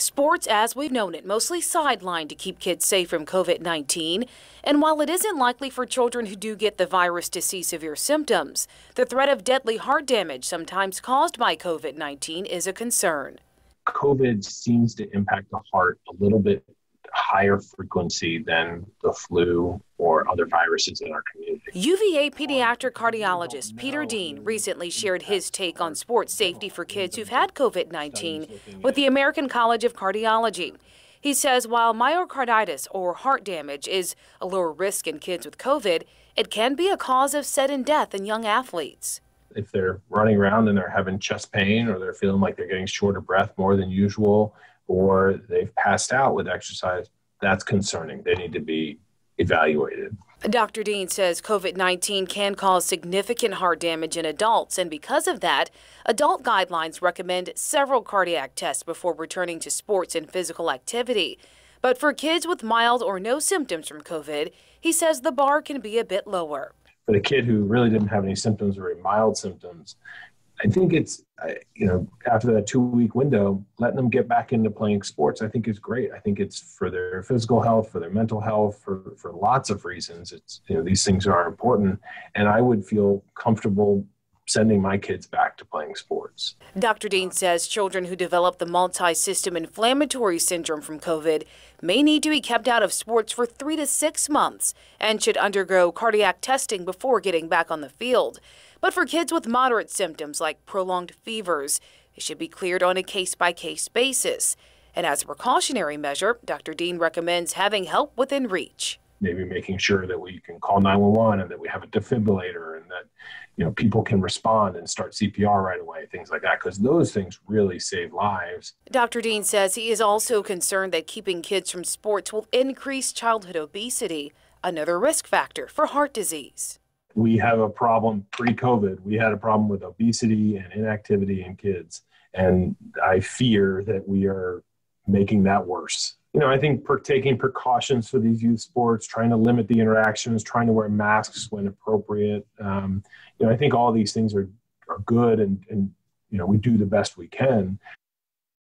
Sports, as we've known it, mostly sidelined to keep kids safe from COVID-19. And while it isn't likely for children who do get the virus to see severe symptoms, the threat of deadly heart damage, sometimes caused by COVID-19, is a concern. COVID seems to impact the heart a little bit higher frequency than the flu or other viruses in our community. UVA pediatric cardiologist Peter Dean recently shared his take on sports safety for kids who've had COVID-19 with the American College of Cardiology. He says while myocarditis or heart damage is a lower risk in kids with COVID, it can be a cause of sudden death in young athletes. If they're running around and they're having chest pain, or they're feeling like they're getting short of breath more than usual, or they've passed out with exercise, that's concerning. They need to be evaluated. Dr. Dean says COVID-19 can cause significant heart damage in adults, and because of that, adult guidelines recommend several cardiac tests before returning to sports and physical activity. But for kids with mild or no symptoms from COVID, he says the bar can be a bit lower. For the kid who really didn't have any symptoms or very mild symptoms, I think it's, after that 2-week window, letting them get back into playing sports, I think is great. I think it's for their physical health, for their mental health, for lots of reasons. It's, these things are important. And I would feel comfortable sending my kids back to playing sports. Dr. Dean says children who develop the multi-system inflammatory syndrome from COVID may need to be kept out of sports for 3 to 6 months and should undergo cardiac testing before getting back on the field. But for kids with moderate symptoms like prolonged fevers, it should be cleared on a case-by-case basis. And as a precautionary measure, Dr. Dean recommends having help within reach. Maybe making sure that we can call 911 and that we have a defibrillator and that people can respond and start CPR right away, things like that, because those things really save lives. Dr. Dean says he is also concerned that keeping kids from sports will increase childhood obesity, another risk factor for heart disease. We have a problem pre-COVID. We had a problem with obesity and inactivity in kids, and I fear that we are making that worse. I think taking precautions for these youth sports, trying to limit the interactions, trying to wear masks when appropriate. I think all these things are good, and we do the best we can.